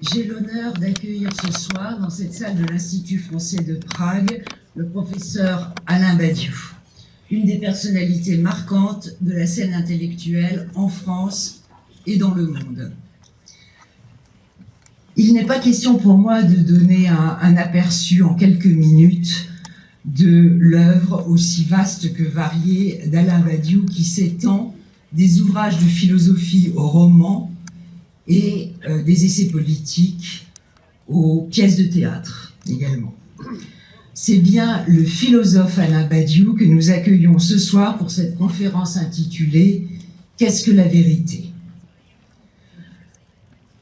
J'ai l'honneur d'accueillir ce soir dans cette salle de l'Institut français de Prague le professeur Alain Badiou, une des personnalités marquantes de la scène intellectuelle en France et dans le monde. Il n'est pas question pour moi de donner un aperçu en quelques minutes de l'œuvre aussi vaste que variée d'Alain Badiou qui s'étend des ouvrages de philosophie aux romans et des essais politiques aux pièces de théâtre également. C'est bien le philosophe Alain Badiou que nous accueillons ce soir pour cette conférence intitulée « Qu'est-ce que la vérité ?»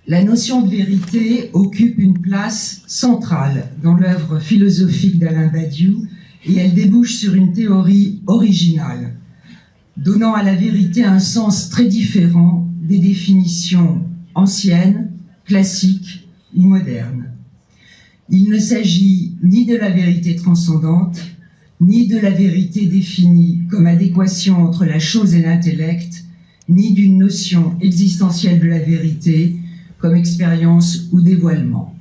La notion de vérité occupe une place centrale dans l'œuvre philosophique d'Alain Badiou et elle débouche sur une théorie originale, donnant à la vérité un sens très différent des définitions anciennes, classiques ou modernes. Il ne s'agit ni de la vérité transcendante, ni de la vérité définie comme adéquation entre la chose et l'intellect, ni d'une notion existentielle de la vérité comme expérience ou dévoilement.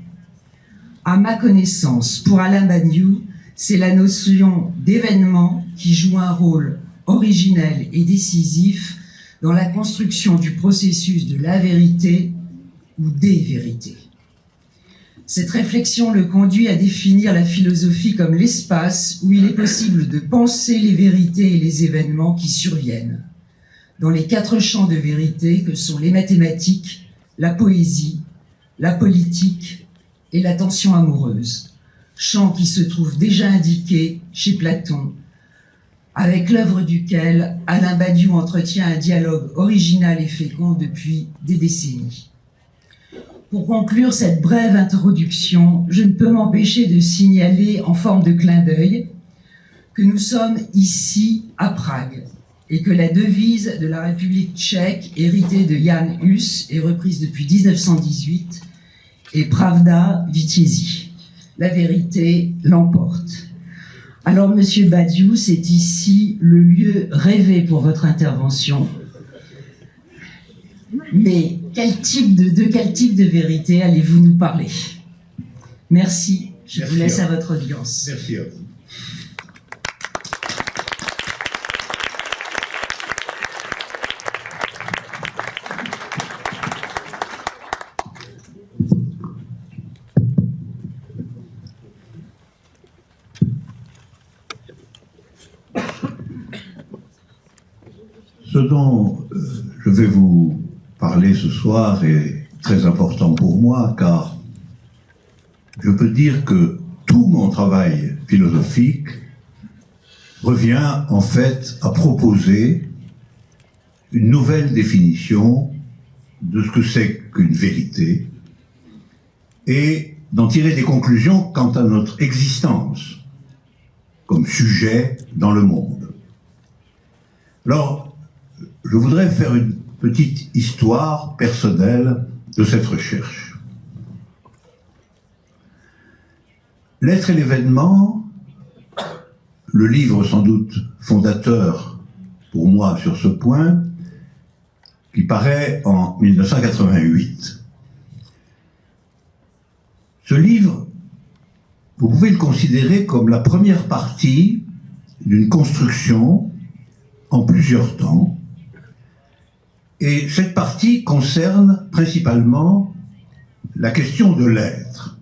À ma connaissance, pour Alain Badiou, c'est la notion d'événement qui joue un rôle originel et décisif dans la construction du processus de la vérité ou des vérités. Cette réflexion le conduit à définir la philosophie comme l'espace où il est possible de penser les vérités et les événements qui surviennent, dans les 4 champs de vérité que sont les mathématiques, la poésie, la politique et l'attention amoureuse, champs qui se trouvent déjà indiqués chez Platon, avec l'œuvre duquel Alain Badiou entretient un dialogue original et fécond depuis des décennies. Pour conclure cette brève introduction, je ne peux m'empêcher de signaler en forme de clin d'œil que nous sommes ici à Prague et que la devise de la République tchèque, héritée de Jan Hus et reprise depuis 1918, est Pravda vítězí. La vérité l'emporte. Alors, Monsieur Badiou, c'est ici le lieu rêvé pour votre intervention. Mais de quel type de vérité allez-vous nous parler? Merci, je vous laisse à votre audience. Merci à vous. Ce dont je vais vous parler ce soir est très important pour moi, car je peux dire que tout mon travail philosophique revient en fait à proposer une nouvelle définition de ce que c'est qu'une vérité et d'en tirer des conclusions quant à notre existence comme sujet dans le monde. Alors, je voudrais faire une petite histoire personnelle de cette recherche. L'être et l'événement, le livre sans doute fondateur pour moi sur ce point, qui paraît en 1988. Ce livre, vous pouvez le considérer comme la première partie d'une construction en plusieurs temps. Et cette partie concerne principalement la question de l'être,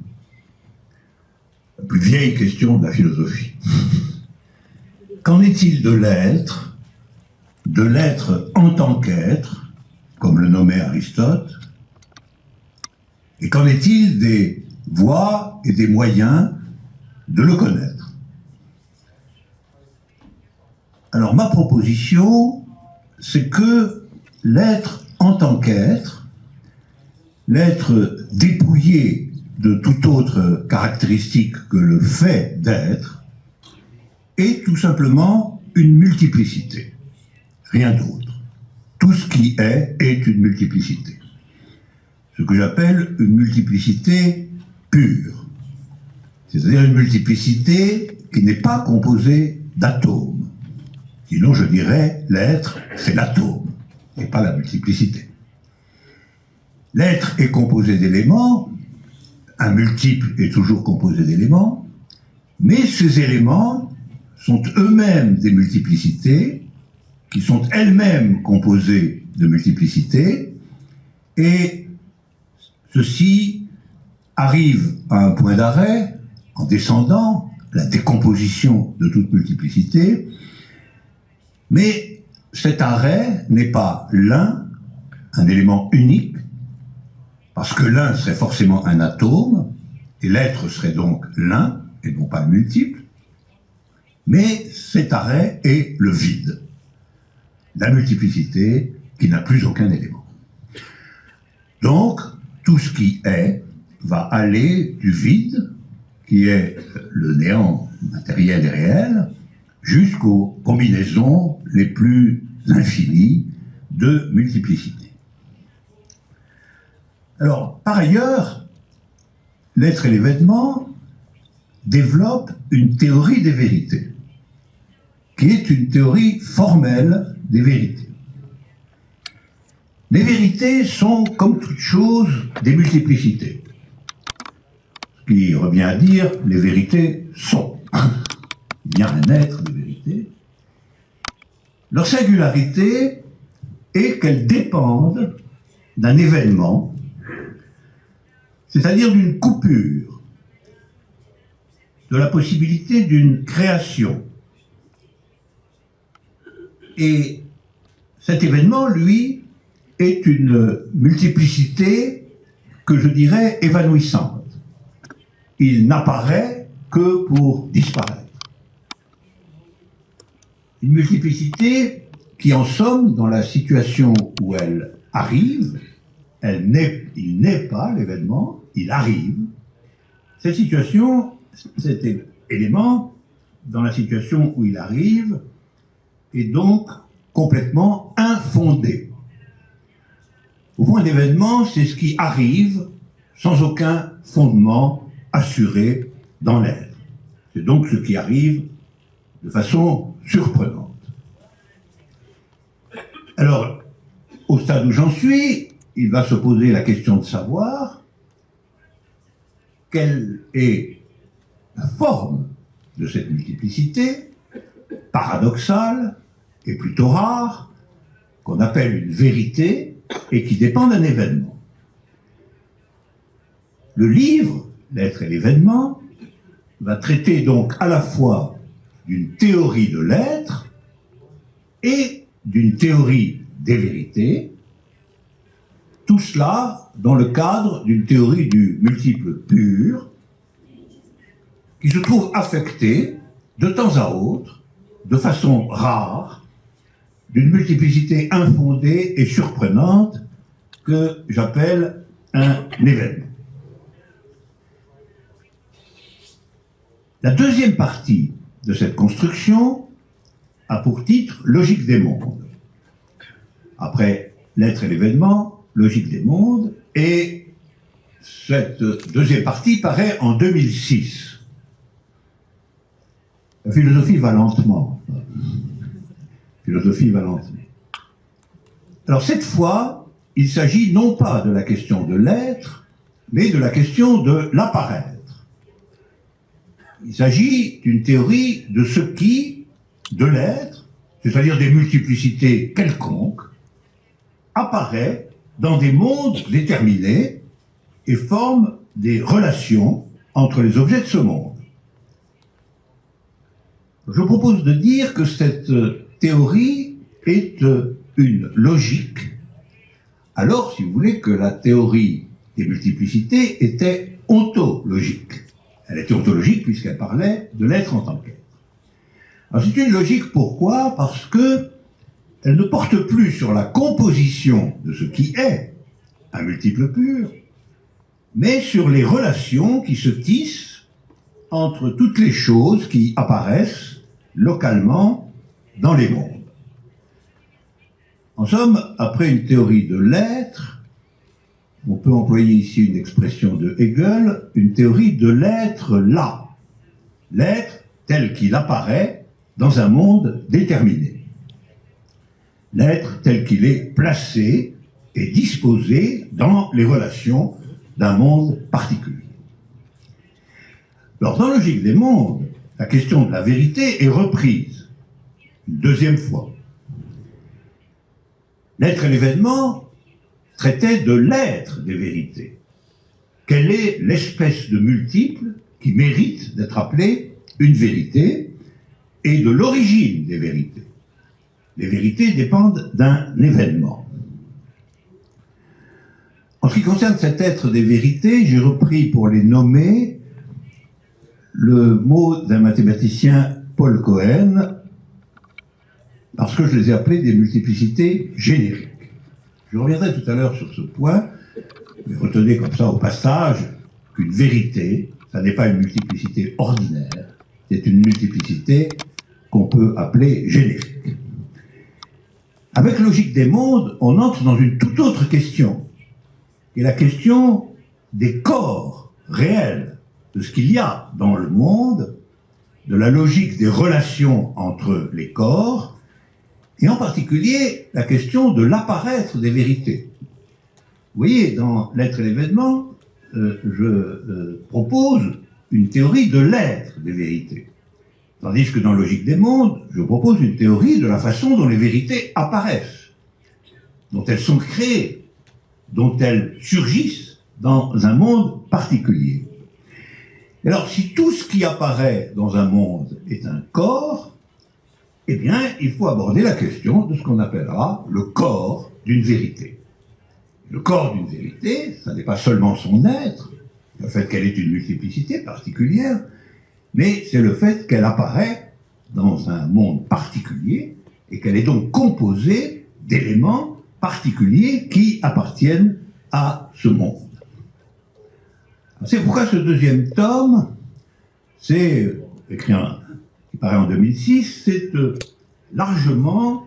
la plus vieille question de la philosophie. Qu'en est-il de l'être en tant qu'être, comme le nommait Aristote, et qu'en est-il des voies et des moyens de le connaître? Alors ma proposition, c'est que l'être en tant qu'être, l'être dépouillé de toute autre caractéristique que le fait d'être, est tout simplement une multiplicité, rien d'autre. Tout ce qui est une multiplicité. Ce que j'appelle une multiplicité pure, c'est-à-dire une multiplicité qui n'est pas composée d'atomes. Sinon je dirais l'être, c'est l'atome, et pas la multiplicité. L'être est composé d'éléments, un multiple est toujours composé d'éléments, mais ces éléments sont eux-mêmes des multiplicités, qui sont elles-mêmes composées de multiplicités, et ceci arrive à un point d'arrêt en descendant, la décomposition de toute multiplicité, mais cet arrêt n'est pas l'un, un élément unique, parce que l'un serait forcément un atome, et l'être serait donc l'un, et non pas le multiple, mais cet arrêt est le vide, la multiplicité qui n'a plus aucun élément. Donc, tout ce qui est va aller du vide, qui est le néant matériel et réel, jusqu'aux combinaisons les plus infinies de multiplicité. Alors, par ailleurs, l'être et l'événement développent une théorie des vérités, qui est une théorie formelle des vérités. Les vérités sont, comme toute chose, des multiplicités. Ce qui revient à dire, les vérités sont. Il y a un être de vérité. Leur singularité est qu'elles dépendent d'un événement, c'est-à-dire d'une coupure, de la possibilité d'une création. Et cet événement, lui, est une multiplicité que je dirais évanouissante. Il n'apparaît que pour disparaître. Une multiplicité qui, en somme, dans la situation où elle arrive, il n'est pas l'événement, il arrive. Cette situation, cet élément, dans la situation où il arrive, est donc complètement infondé. Au fond, un événement, c'est ce qui arrive sans aucun fondement assuré dans l'être. C'est donc ce qui arrive de façon surprenante. Alors, au stade où j'en suis, il va se poser la question de savoir quelle est la forme de cette multiplicité paradoxale et plutôt rare, qu'on appelle une vérité et qui dépend d'un événement. Le livre, l'être et l'événement, va traiter donc à la fois d'une théorie de l'être et d'une théorie des vérités, tout cela dans le cadre d'une théorie du multiple pur qui se trouve affectée de temps à autre, de façon rare, d'une multiplicité infondée et surprenante que j'appelle un événement. La deuxième partie de cette construction a pour titre « Logique des mondes ». Après l'être et l'événement, logique des mondes, et cette deuxième partie paraît en 2006. La philosophie va lentement. Philosophie va lentement. Alors cette fois, il s'agit non pas de la question de l'être, mais de la question de l'apparaître. Il s'agit d'une théorie de ce qui, de l'être, c'est-à-dire des multiplicités quelconques, apparaît dans des mondes déterminés et forme des relations entre les objets de ce monde. Je propose de dire que cette théorie est une logique, alors, si vous voulez, que la théorie des multiplicités était ontologique. Elle était ontologique puisqu'elle parlait de l'être en tant qu'être. Alors c'est une logique, pourquoi? Parce que elle ne porte plus sur la composition de ce qui est un multiple pur, mais sur les relations qui se tissent entre toutes les choses qui apparaissent localement dans les mondes. En somme, après une théorie de l'être, on peut employer ici une expression de Hegel, une théorie de l'être là. L'être tel qu'il apparaît dans un monde déterminé. L'être tel qu'il est placé et disposé dans les relations d'un monde particulier. Alors, dans Logique des mondes, la question de la vérité est reprise une deuxième fois. L'être et l'événement traitaient de l'être des vérités. Quelle est l'espèce de multiple qui mérite d'être appelée une vérité, et de l'origine des vérités. Les vérités dépendent d'un événement. En ce qui concerne cet être des vérités, j'ai repris pour les nommer le mot d'un mathématicien, Paul Cohen, parce que je les ai appelés des multiplicités génériques. Je reviendrai tout à l'heure sur ce point, mais retenez comme ça au passage qu'une vérité, ça n'est pas une multiplicité ordinaire, c'est une multiplicité qu'on peut appeler générique. Avec Logique des mondes, on entre dans une toute autre question, qui est la question des corps réels, de ce qu'il y a dans le monde, de la logique des relations entre les corps, et en particulier la question de l'apparaître des vérités. Vous voyez, dans l'être et l'événement, je propose une théorie de l'être des vérités. Tandis que dans Logique des mondes, je propose une théorie de la façon dont les vérités apparaissent, dont elles sont créées, dont elles surgissent dans un monde particulier. Et alors, si tout ce qui apparaît dans un monde est un corps, eh bien, il faut aborder la question de ce qu'on appellera le corps d'une vérité. Le corps d'une vérité, ça n'est pas seulement son être, le fait qu'elle ait une multiplicité particulière, mais c'est le fait qu'elle apparaît dans un monde particulier et qu'elle est donc composée d'éléments particuliers qui appartiennent à ce monde. C'est pourquoi ce deuxième tome, c'est écrit qui paraît en 2006, c'est largement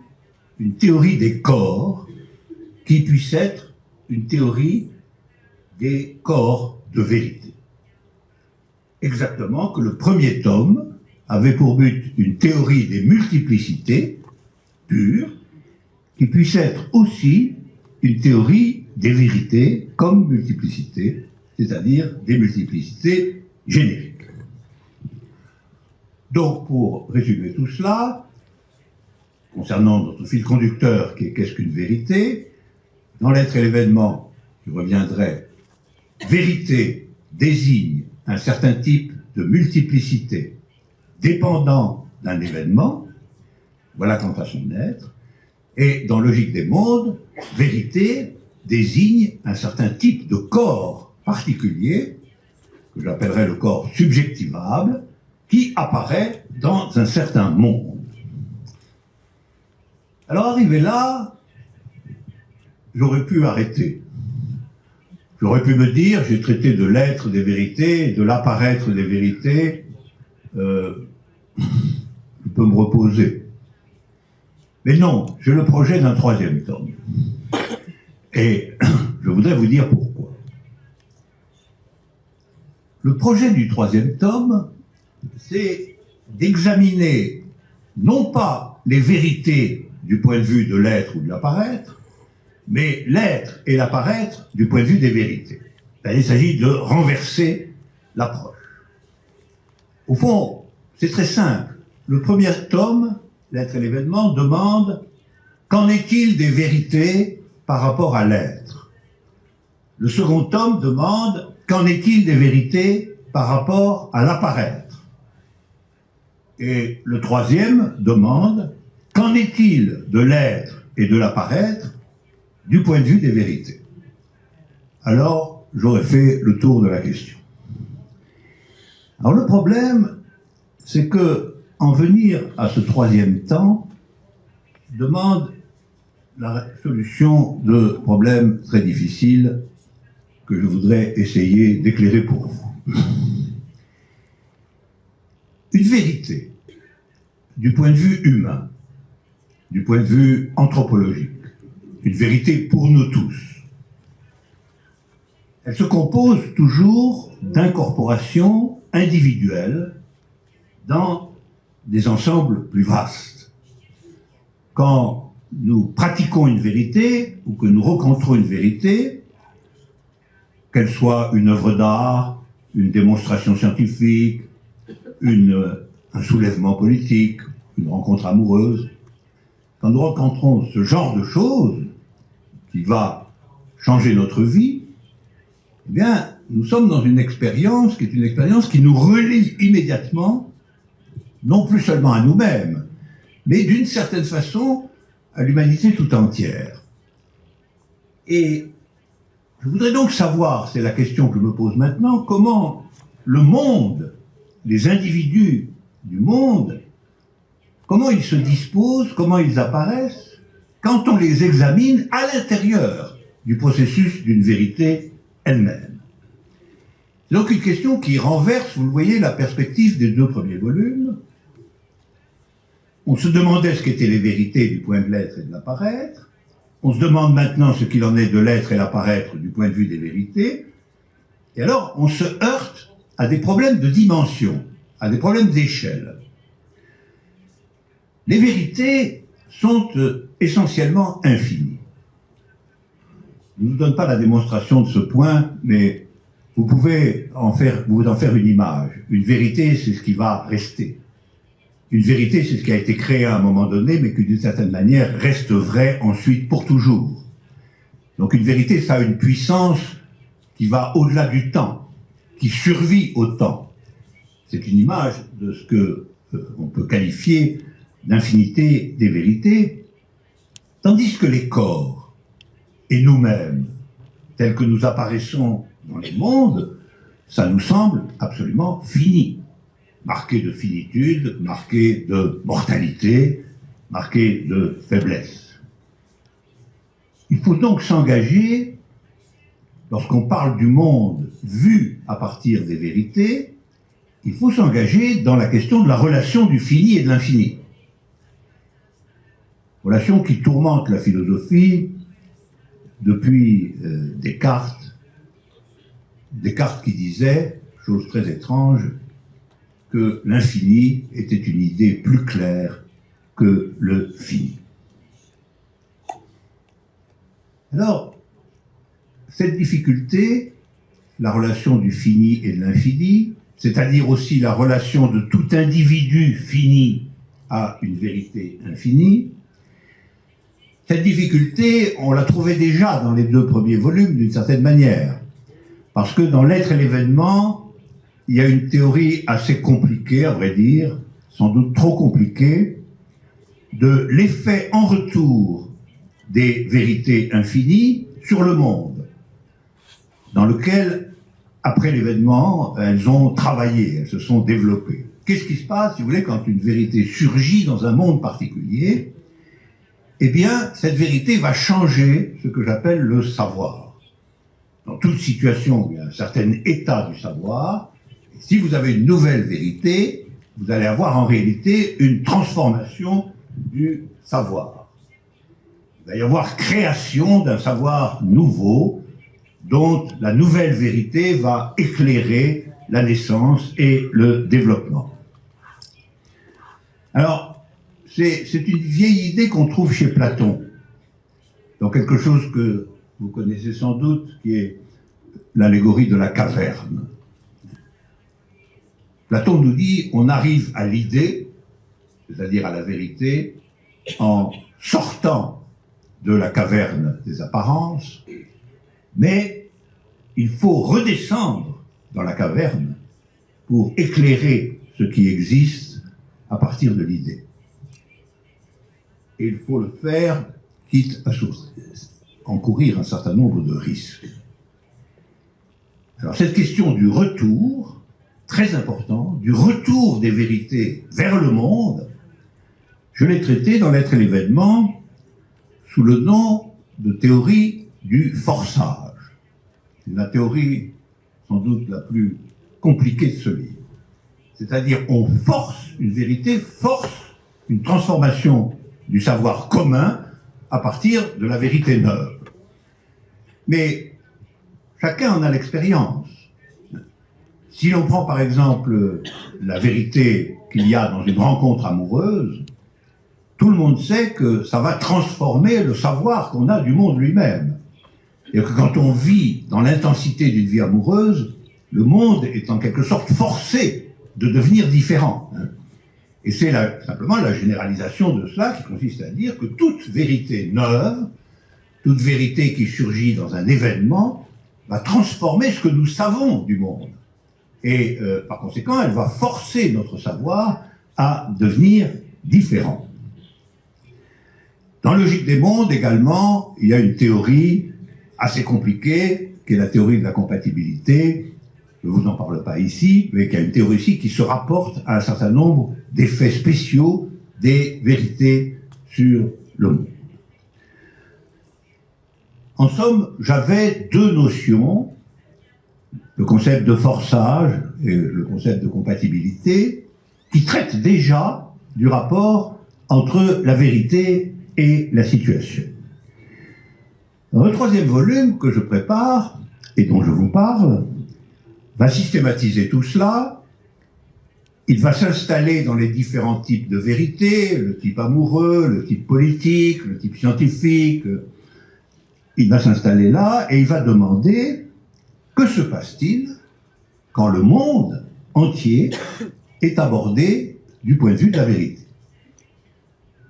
une théorie des corps qui puisse être une théorie des corps de vérité. Exactement que le premier tome avait pour but une théorie des multiplicités pures, qui puisse être aussi une théorie des vérités comme multiplicité, c'est-à-dire des multiplicités génériques. Donc, pour résumer tout cela, concernant notre fil conducteur qui est qu'est-ce qu'une vérité, dans l'être et l'événement, je reviendrai, vérité désigne un certain type de multiplicité dépendant d'un événement, voilà quant à son être, et dans Logique des mondes, vérité désigne un certain type de corps particulier, que j'appellerai le corps subjectivable, qui apparaît dans un certain monde. Alors arrivé là, j'aurais pu arrêter. J'aurais pu me dire, j'ai traité de l'être des vérités, de l'apparaître des vérités, je peux me reposer. Mais non, j'ai le projet d'un troisième tome. Et je voudrais vous dire pourquoi. Le projet du troisième tome, c'est d'examiner non pas les vérités du point de vue de l'être ou de l'apparaître, mais l'être et l'apparaître du point de vue des vérités. Il s'agit de renverser l'approche. Au fond, c'est très simple. Le premier tome, l'être et l'événement, demande qu'en est-il des vérités par rapport à l'être. Le second tome demande qu'en est-il des vérités par rapport à l'apparaître. Et le troisième demande qu'en est-il de l'être et de l'apparaître du point de vue des vérités. Alors, j'aurais fait le tour de la question. Alors le problème, c'est que en venir à ce troisième temps demande la solution de problèmes très difficiles que je voudrais essayer d'éclairer pour vous. Une vérité, du point de vue humain, du point de vue anthropologique, une vérité pour nous tous, elle se compose toujours d'incorporations individuelles dans des ensembles plus vastes. Quand nous pratiquons une vérité, ou que nous rencontrons une vérité, qu'elle soit une œuvre d'art, une démonstration scientifique, un soulèvement politique, une rencontre amoureuse. Quand nous rencontrons ce genre de choses qui va changer notre vie, eh bien, nous sommes dans une expérience qui est une expérience qui nous relie immédiatement, non plus seulement à nous-mêmes, mais d'une certaine façon à l'humanité tout entière. Et je voudrais donc savoir, c'est la question que je me pose maintenant, comment le monde, les individus du monde, comment ils se disposent, comment ils apparaissent, quand on les examine à l'intérieur du processus d'une vérité elle-même. C'est donc une question qui renverse, vous le voyez, la perspective des 2 premiers volumes. On se demandait ce qu'étaient les vérités du point de l'être et de l'apparaître. On se demande maintenant ce qu'il en est de l'être et l'apparaître du point de vue des vérités. Et alors, on se heurte à des problèmes de dimension, à des problèmes d'échelle. Les vérités sont essentiellement infinies. Je ne vous donne pas la démonstration de ce point, mais vous pouvez vous en faire une image. Une vérité, c'est ce qui va rester. Une vérité, c'est ce qui a été créé à un moment donné, mais qui d'une certaine manière reste vrai ensuite pour toujours. Donc une vérité, ça a une puissance qui va au-delà du temps, qui survit au temps. C'est une image de ce que on peut qualifier d'infinité des vérités, tandis que les corps et nous-mêmes, tels que nous apparaissons dans les mondes, ça nous semble absolument fini, marqué de finitude, marqué de mortalité, marqué de faiblesse. Il faut donc s'engager, lorsqu'on parle du monde vu à partir des vérités, il faut s'engager dans la question de la relation du fini et de l'infini. Relation qui tourmente la philosophie depuis Descartes. Descartes qui disait, chose très étrange, que l'infini était une idée plus claire que le fini. Alors, cette difficulté, la relation du fini et de l'infini, c'est-à-dire aussi la relation de tout individu fini à une vérité infinie, cette difficulté, on la trouvait déjà dans les 2 premiers volumes d'une certaine manière, parce que dans l'être et l'événement, il y a une théorie assez compliquée, à vrai dire, sans doute trop compliquée, de l'effet en retour des vérités infinies sur le monde, dans lequel, après l'événement, elles ont travaillé, elles se sont développées. Qu'est-ce qui se passe, si vous voulez, quand une vérité surgit dans un monde particulier? Eh bien, cette vérité va changer ce que j'appelle le savoir. Dans toute situation où il y a un certain état du savoir, si vous avez une nouvelle vérité, vous allez avoir en réalité une transformation du savoir. Il va y avoir création d'un savoir nouveau, dont la nouvelle vérité va éclairer la naissance et le développement. Alors, c'est une vieille idée qu'on trouve chez Platon, dans quelque chose que vous connaissez sans doute, qui est l'allégorie de la caverne. Platon nous dit, on arrive à l'idée, c'est-à-dire à la vérité, en sortant de la caverne des apparences, mais il faut redescendre dans la caverne pour éclairer ce qui existe à partir de l'idée. Et il faut le faire, quitte à encourir un certain nombre de risques. Alors cette question du retour, très important, du retour des vérités vers le monde, je l'ai traité dans l'être et l'événement sous le nom de théorie du forçage. C'est la théorie sans doute la plus compliquée de ce livre. C'est-à-dire on force une vérité, force une transformation du savoir commun à partir de la vérité neuve. Mais chacun en a l'expérience. Si l'on prend par exemple la vérité qu'il y a dans une rencontre amoureuse, tout le monde sait que ça va transformer le savoir qu'on a du monde lui-même. Et que quand on vit dans l'intensité d'une vie amoureuse, le monde est en quelque sorte forcé de devenir différent. Et c'est simplement la généralisation de cela qui consiste à dire que toute vérité neuve, toute vérité qui surgit dans un événement, va transformer ce que nous savons du monde. Et par conséquent, elle va forcer notre savoir à devenir différent. Dans la logique des mondes également, il y a une théorie assez compliquée, qui est la théorie de la compatibilité. Je ne vous en parle pas ici, mais qui a une théorie ici qui se rapporte à un certain nombre d'effets spéciaux des vérités sur le monde. En somme, j'avais deux notions, le concept de forçage et le concept de compatibilité, qui traitent déjà du rapport entre la vérité et la situation. Dans le troisième volume que je prépare, et dont je vous parle, va systématiser tout cela. Il va s'installer dans les différents types de vérité, le type amoureux, le type politique, le type scientifique. Il va s'installer là et il va demander que se passe-t-il quand le monde entier est abordé du point de vue de la vérité.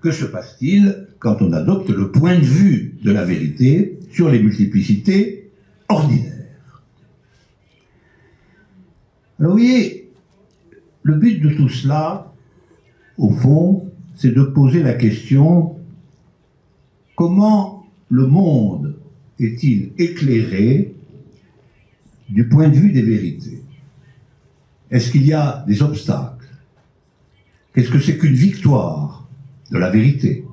Que se passe-t-il quand on adopte le point de vue de la vérité sur les multiplicités ordinaires? Alors vous voyez, le but de tout cela, au fond, c'est de poser la question: comment le monde est-il éclairé du point de vue des vérités? Est-ce qu'il y a des obstacles? Qu'est-ce que c'est qu'une victoire de la vérité?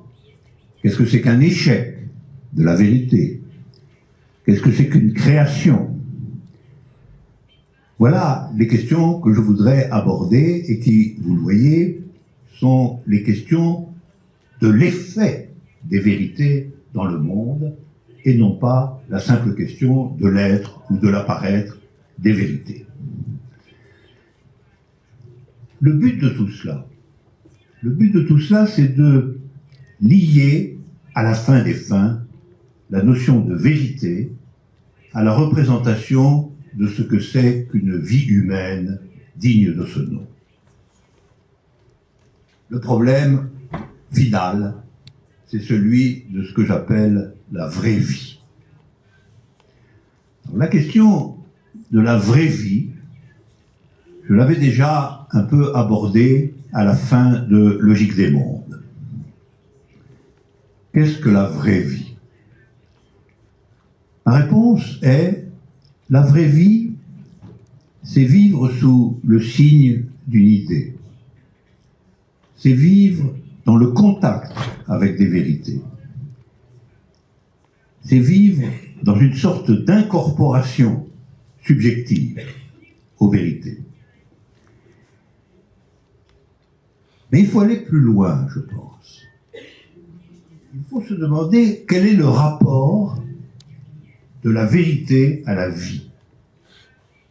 Qu'est-ce que c'est qu'un échec de la vérité? Qu'est-ce que c'est qu'une création? Voilà les questions que je voudrais aborder et qui, vous le voyez, sont les questions de l'effet des vérités dans le monde et non pas la simple question de l'être ou de l'apparaître des vérités. Le but de tout cela, c'est de lier à la fin des fins la notion de vérité à la représentation de ce que c'est qu'une vie humaine digne de ce nom. Le problème final, c'est celui de ce que j'appelle la vraie vie. Alors, la question de la vraie vie, je l'avais déjà un peu abordée à la fin de Logique des mondes. Qu'est-ce que la vraie vie? La réponse est: la vraie vie, c'est vivre sous le signe d'une idée. C'est vivre dans le contact avec des vérités. C'est vivre dans une sorte d'incorporation subjective aux vérités. Mais il faut aller plus loin, je pense. Il faut se demander quel est le rapport de la vérité à la vie.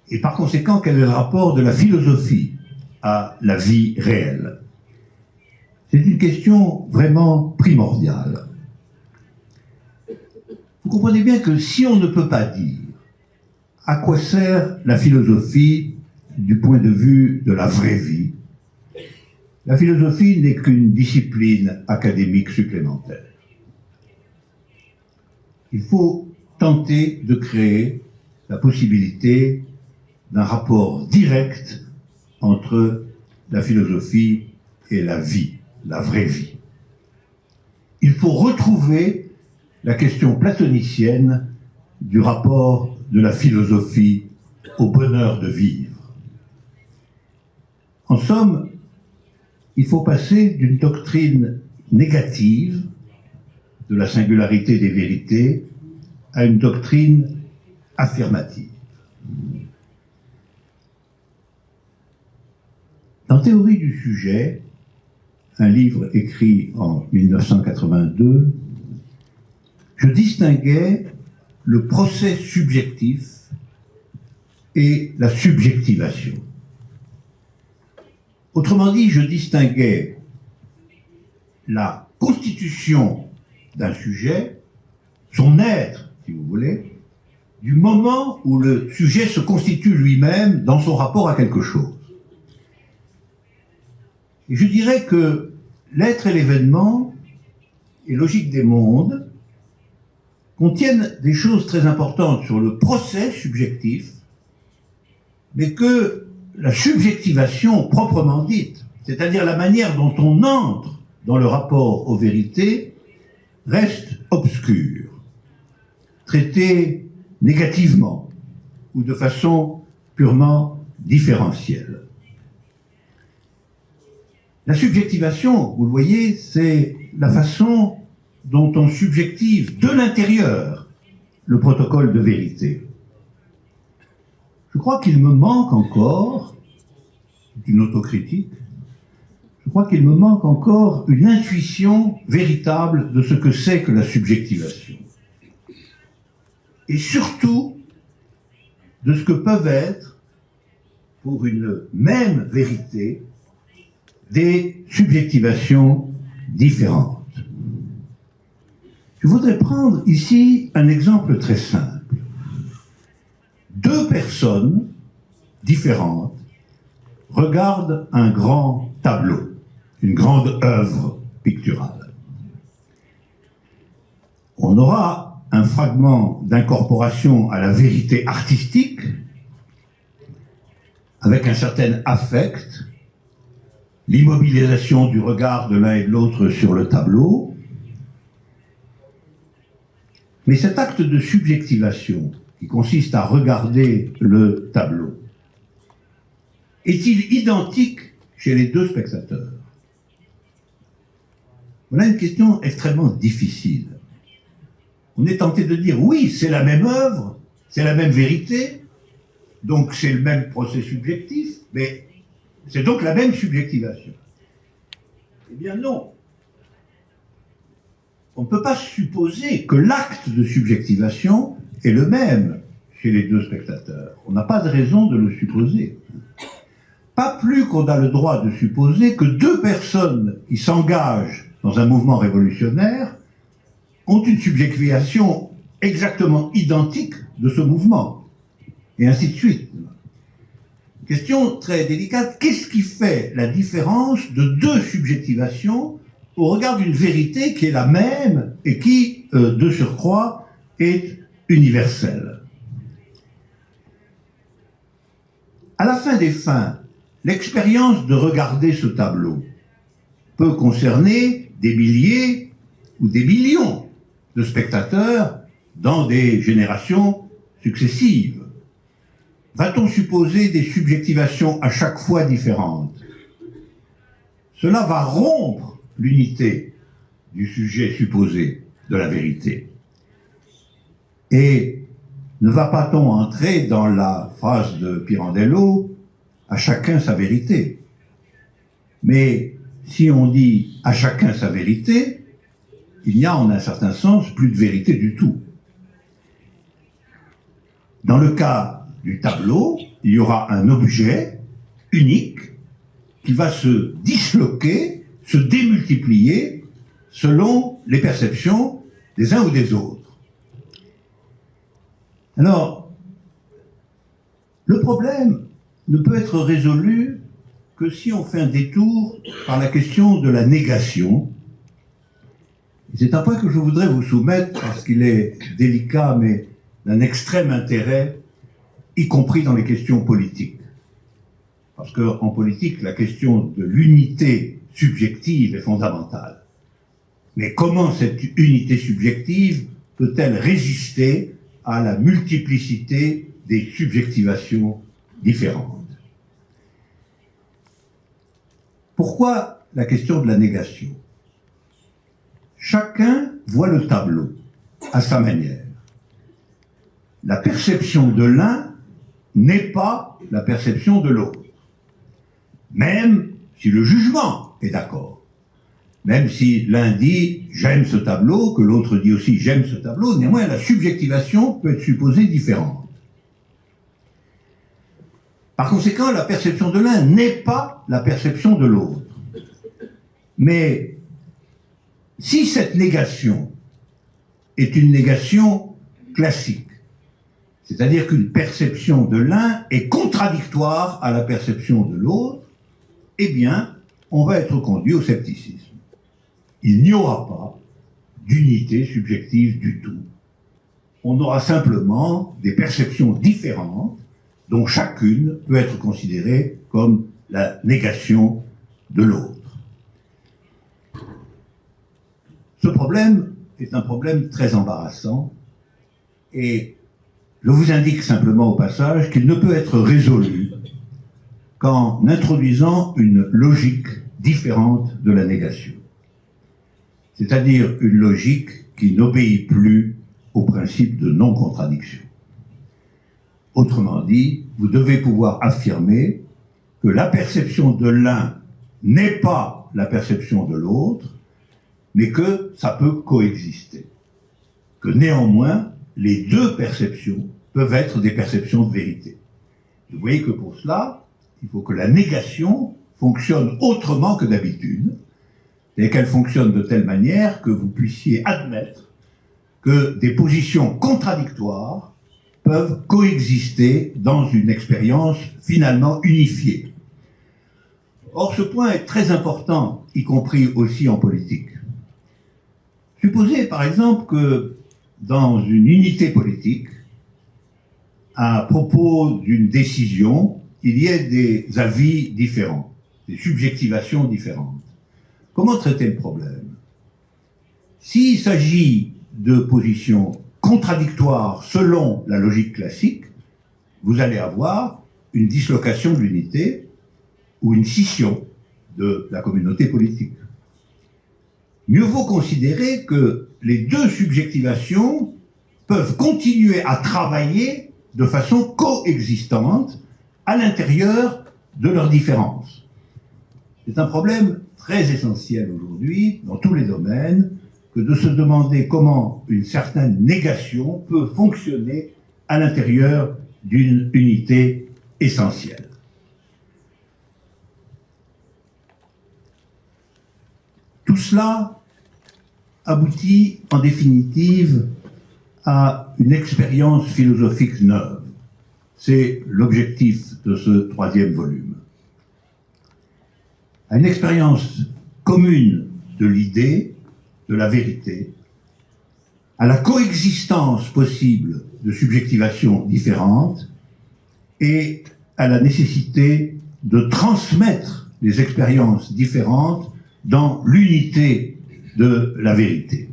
Et par conséquent, quel est le rapport de la philosophie à la vie réelle? C'est une question vraiment primordiale. Vous comprenez bien que si on ne peut pas dire à quoi sert la philosophie du point de vue de la vraie vie, la philosophie n'est qu'une discipline académique supplémentaire. Il faut tenter de créer la possibilité d'un rapport direct entre la philosophie et la vie, la vraie vie. Il faut retrouver la question platonicienne du rapport de la philosophie au bonheur de vivre. En somme, il faut passer d'une doctrine négative de la singularité des vérités à une doctrine affirmative. Dans Théorie du sujet, un livre écrit en 1982, je distinguais le procès subjectif et la subjectivation. Autrement dit, je distinguais la constitution d'un sujet, son être, si vous voulez, du moment où le sujet se constitue lui-même dans son rapport à quelque chose. Et je dirais que l'être et l'événement et logique des mondes contiennent des choses très importantes sur le procès subjectif, mais que la subjectivation proprement dite, c'est-à-dire la manière dont on entre dans le rapport aux vérités, reste obscure, traitée négativement ou de façon purement différentielle. La subjectivation, vous le voyez, c'est la façon dont on subjective de l'intérieur le protocole de vérité. Je crois qu'il me manque encore, une autocritique, je crois qu'il me manque encore une intuition véritable de ce que c'est que la subjectivation. Et surtout, de ce que peuvent être, pour une même vérité, des subjectivations différentes. Je voudrais prendre ici un exemple très simple. Deux personnes différentes regardent un grand tableau, une grande œuvre picturale. On aura un fragment d'incorporation à la vérité artistique, avec un certain affect, l'immobilisation du regard de l'un et de l'autre sur le tableau. Mais cet acte de subjectivation, qui consiste à regarder le tableau, est-il identique chez les deux spectateurs? Voilà une question extrêmement difficile. On est tenté de dire, oui, c'est la même œuvre, c'est la même vérité, donc c'est le même procès subjectif, mais c'est donc la même subjectivation. Eh bien non. On ne peut pas supposer que l'acte de subjectivation est le même chez les deux spectateurs. On n'a pas de raison de le supposer. Pas plus qu'on a le droit de supposer que deux personnes qui s'engagent dans un mouvement révolutionnaire ont une subjectivation exactement identique de ce mouvement, et ainsi de suite. Question très délicate, qu'est-ce qui fait la différence de deux subjectivations au regard d'une vérité qui est la même et qui, de surcroît, est universelle? À la fin des fins, l'expérience de regarder ce tableau peut concerner des milliers ou des millions de spectateurs dans des générations successives. Va-t-on supposer des subjectivations à chaque fois différentes? Cela va rompre l'unité du sujet supposé de la vérité. Et ne va pas-t-on entrer dans la phrase de Pirandello, à chacun sa vérité? Mais si on dit à chacun sa vérité, il n'y a en un certain sens plus de vérité du tout. Dans le cas du tableau, il y aura un objet unique qui va se disloquer, se démultiplier selon les perceptions des uns ou des autres. Alors, le problème ne peut être résolu que si on fait un détour par la question de la négation. C'est un point que je voudrais vous soumettre parce qu'il est délicat mais d'un extrême intérêt, y compris dans les questions politiques. Parce qu'en politique, la question de l'unité subjective est fondamentale. Mais comment cette unité subjective peut-elle résister à la multiplicité des subjectivations différentes? Pourquoi la question de la négation? Chacun voit le tableau à sa manière. La perception de l'un n'est pas la perception de l'autre. Même si le jugement est d'accord. Même si l'un dit « j'aime ce tableau », que l'autre dit aussi « j'aime ce tableau », néanmoins la subjectivation peut être supposée différente. Par conséquent, la perception de l'un n'est pas la perception de l'autre. Mais si cette négation est une négation classique, c'est-à-dire qu'une perception de l'un est contradictoire à la perception de l'autre, eh bien, on va être conduit au scepticisme. Il n'y aura pas d'unité subjective du tout. On aura simplement des perceptions différentes dont chacune peut être considérée comme la négation de l'autre. Ce problème est un problème très embarrassant et je vous indique simplement au passage qu'il ne peut être résolu qu'en introduisant une logique différente de la négation. C'est-à-dire une logique qui n'obéit plus au principe de non-contradiction. Autrement dit, vous devez pouvoir affirmer que la perception de l'un n'est pas la perception de l'autre, mais que ça peut coexister. Que néanmoins, les deux perceptions peuvent être des perceptions de vérité. Vous voyez que pour cela, il faut que la négation fonctionne autrement que d'habitude, et qu'elle fonctionne de telle manière que vous puissiez admettre que des positions contradictoires peuvent coexister dans une expérience finalement unifiée. Or, ce point est très important, y compris aussi en politique. Supposez par exemple que dans une unité politique, à propos d'une décision, il y ait des avis différents, des subjectivations différentes. Comment traiter le problème? S'il s'agit de positions contradictoires selon la logique classique, vous allez avoir une dislocation de l'unité ou une scission de la communauté politique. Mieux vaut considérer que les deux subjectivations peuvent continuer à travailler de façon coexistante à l'intérieur de leurs différences. C'est un problème très essentiel aujourd'hui, dans tous les domaines, que de se demander comment une certaine négation peut fonctionner à l'intérieur d'une unité essentielle. Tout cela aboutit en définitive à une expérience philosophique neuve. C'est l'objectif de ce troisième volume. À une expérience commune de l'idée, de la vérité, à la coexistence possible de subjectivations différentes et à la nécessité de transmettre les expériences différentes dans l'unité de la vérité.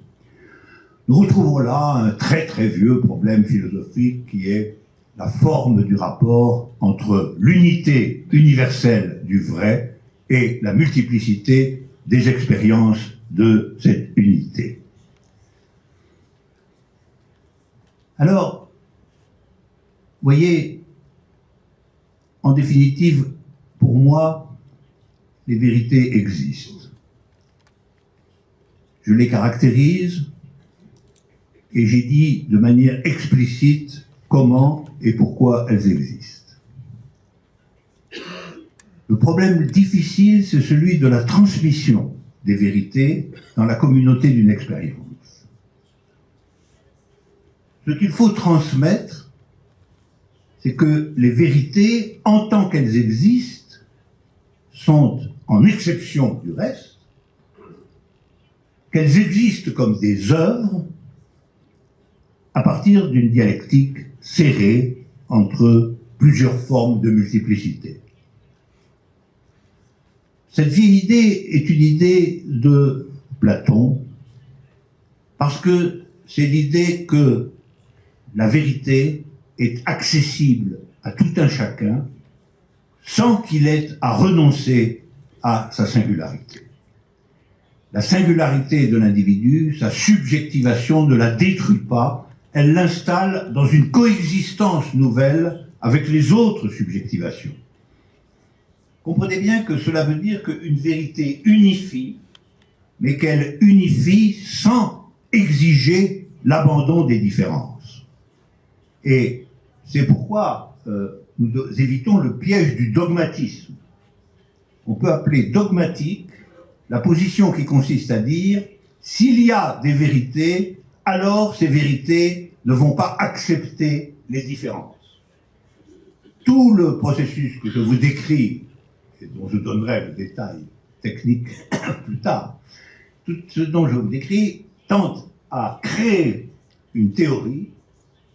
Nous retrouvons là un très très vieux problème philosophique qui est la forme du rapport entre l'unité universelle du vrai et la multiplicité des expériences de cette unité. Alors, vous voyez, en définitive, pour moi, les vérités existent. Je les caractérise et j'ai dit de manière explicite comment et pourquoi elles existent. Le problème difficile, c'est celui de la transmission des vérités dans la communauté d'une expérience. Ce qu'il faut transmettre, c'est que les vérités, en tant qu'elles existent, sont en exception du reste, qu'elles existent comme des œuvres à partir d'une dialectique serrée entre plusieurs formes de multiplicité. Cette vieille idée est une idée de Platon, parce que c'est l'idée que la vérité est accessible à tout un chacun sans qu'il ait à renoncer à sa singularité. La singularité de l'individu, sa subjectivation ne la détruit pas, elle l'installe dans une coexistence nouvelle avec les autres subjectivations. Comprenez bien que cela veut dire qu'une vérité unifie, mais qu'elle unifie sans exiger l'abandon des différences. Et c'est pourquoi nous évitons le piège du dogmatisme. On peut appeler dogmatique la position qui consiste à dire s'il y a des vérités, alors ces vérités ne vont pas accepter les différences. Tout le processus que je vous décris, et dont je donnerai le détail techniques plus tard. Tout ce dont je vous décris tente à créer une théorie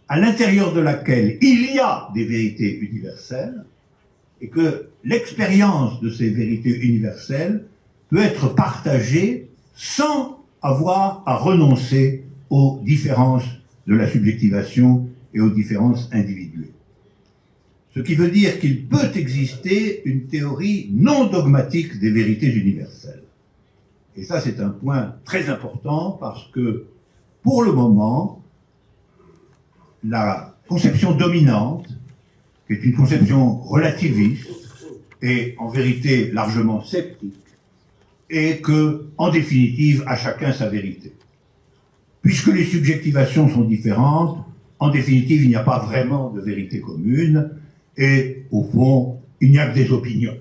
à l'intérieur de laquelle il y a des vérités universelles et que l'expérience de ces vérités universelles peut être partagée sans avoir à renoncer aux différences de la subjectivation et aux différences individuelles. Ce qui veut dire qu'il peut exister une théorie non dogmatique des vérités universelles. Et ça, c'est un point très important parce que, pour le moment, la conception dominante, qui est une conception relativiste et en vérité largement sceptique, est que, en définitive, à chacun sa vérité. Puisque les subjectivations sont différentes, en définitive, il n'y a pas vraiment de vérité commune, et au fond, il n'y a que des opinions.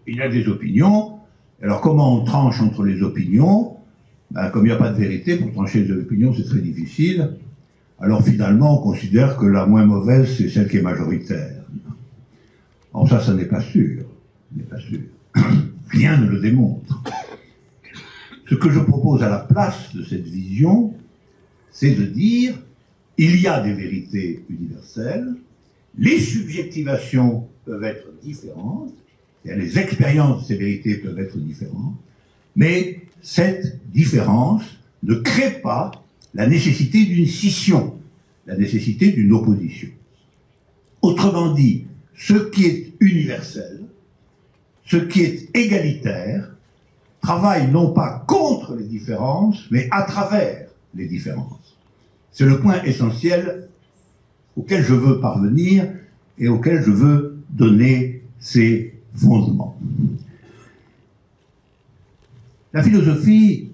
Il y a des opinions. Alors comment on tranche entre les opinions? Comme il n'y a pas de vérité, pour trancher les opinions, c'est très difficile. Alors finalement, on considère que la moins mauvaise, c'est celle qui est majoritaire. Or ça n'est pas sûr. Ce n'est pas sûr. Rien ne le démontre. Ce que je propose à la place de cette vision, c'est de dire, il y a des vérités universelles, les subjectivations peuvent être différentes, les expériences de ces vérités peuvent être différentes, mais cette différence ne crée pas la nécessité d'une scission, la nécessité d'une opposition. Autrement dit, ce qui est universel, ce qui est égalitaire, travaille non pas contre les différences, mais à travers les différences. C'est le point essentiel auquel je veux parvenir et auquel je veux donner ses fondements. La philosophie,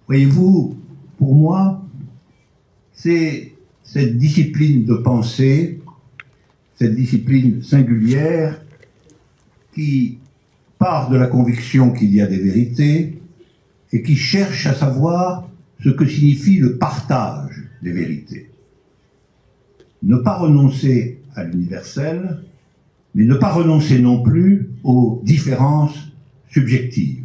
voyez-vous, pour moi, c'est cette discipline de pensée, cette discipline singulière qui part de la conviction qu'il y a des vérités et qui cherche à savoir ce que signifie le partage des vérités. Ne pas renoncer à l'universel, mais ne pas renoncer non plus aux différences subjectives.